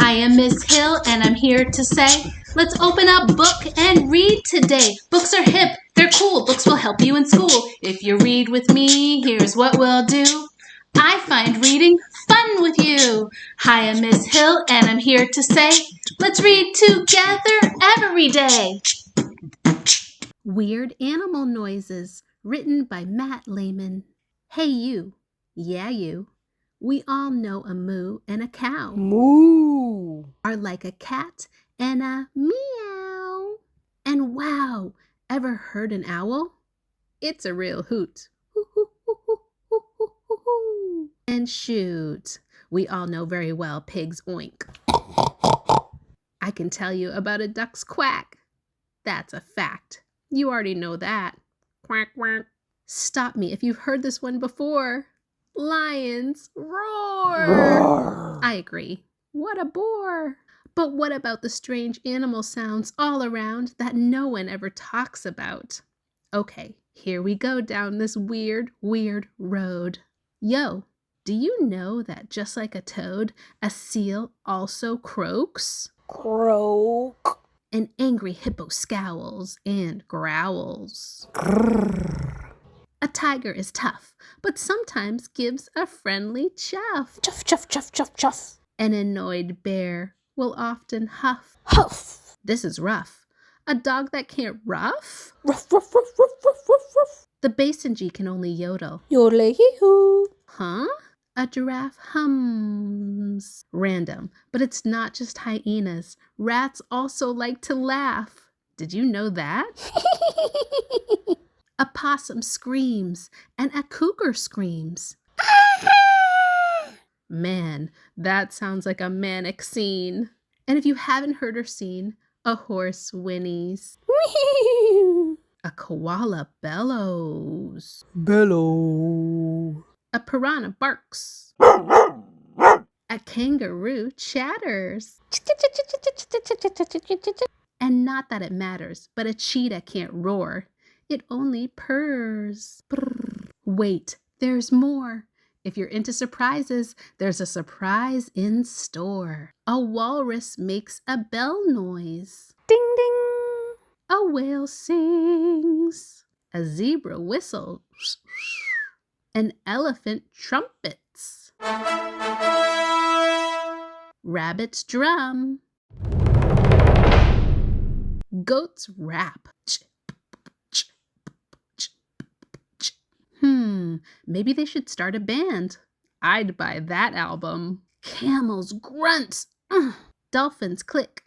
I am Miss Hill, and I'm here to say, let's open up book and read today. Books are hip, they're cool, books will help you in school. If you read with me, here's what we'll do. I find reading fun with you. Hi, I'm Miss Hill, and I'm here to say, let's read together every day. Weird Animal Noises, written by Lehman. Hey you, yeah you. We all know a moo and a cow. Moo are like a cat and a meow. And wow, ever heard an owl? It's a real hoot. And shoot, we all know very well pigs oink. I can tell you about a duck's quack. That's a fact. You already know that. Quack, quack. Stop me if you've heard this one before. Lions roar. Roar. I agree. What a bore. But what about the strange animal sounds all around that no one ever talks about? Okay, here we go down this weird road. Yo, do you know that just like a toad, a seal also croaks? Croak. An angry hippo scowls and growls. Grrr. A tiger is tough, but sometimes gives a friendly chuff. Chuff, chuff, chuff, chuff, chuff. An annoyed bear will often huff. Huff. This is rough. A dog that can't ruff? Ruff, ruff, ruff, ruff, ruff, ruff, ruff. The basenji can only yodel. Yodel-hee-hoo. Huh? A giraffe hums. Random, but it's not just hyenas. Rats also like to laugh. Did you know that? A possum screams, and a cougar screams. Man, that sounds like a manic scene. And if you haven't heard or seen, a horse whinnies. A koala bellows. Bellow. A piranha barks. A kangaroo chatters. And not that it matters, but a cheetah can't roar. It only purrs. Brrr. Wait, there's more. If you're into surprises, there's a surprise in store. A walrus makes a bell noise. Ding, ding. A whale sings. A zebra whistles. An elephant trumpets. Rabbits drum. Goats rap. Maybe they should start a band. I'd buy that album. Camels grunt. Dolphins click.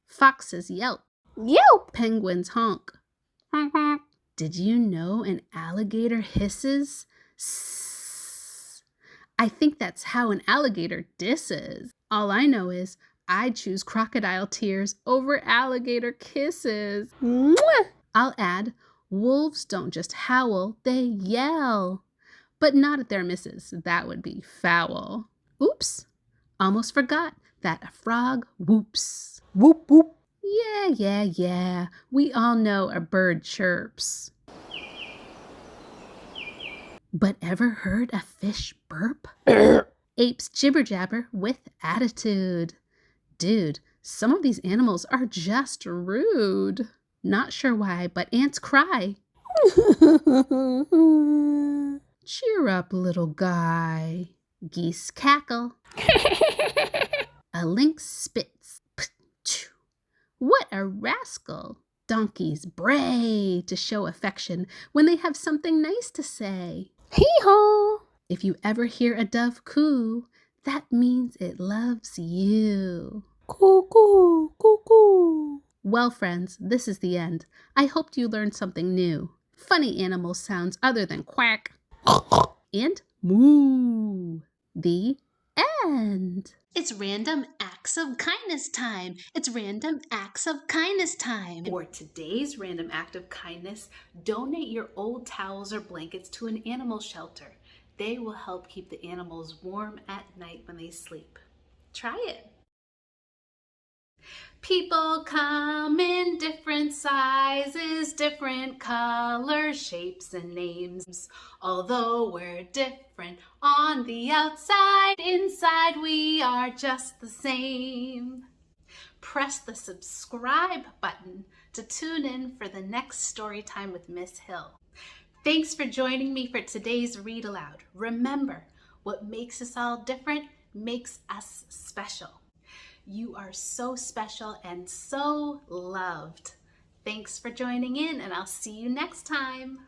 Foxes yelp. Yelp. Penguins honk. Honk, honk. Did you know an alligator hisses? Sss. I think that's how an alligator disses. All I know is I'd choose crocodile tears over alligator kisses. Mwah. I'll add, wolves don't just howl, they yell. But not at their misses. That would be foul. Oops. Almost forgot that a frog whoops. Whoop, whoop. Yeah. We all know a bird chirps. But ever heard a fish burp? Apes jibber jabber with attitude. Dude, some of these animals are just rude. Not sure why, but ants cry. Cheer up, little guy. Geese cackle. A lynx spits. What a rascal. Donkeys bray to show affection when they have something nice to say. Hee-haw. If you ever hear a dove coo, that means it loves you. Cuckoo, cuckoo. Well, friends, this is the end. I hoped you learned something new. Funny animal sounds other than quack and moo. The end. It's random acts of kindness time. It's random acts of kindness time. For today's random act of kindness, donate your old towels or blankets to an animal shelter. They will help keep the animals warm at night when they sleep. Try it. People come in different sizes, different colors, shapes, and names. Although we're different on the outside, inside we are just the same. Press the subscribe button to tune in for the next story time with Miss Hill. Thanks for joining me for today's Read Aloud. Remember, what makes us all different makes us special. You are so special and so loved. Thanks for joining in, and I'll see you next time.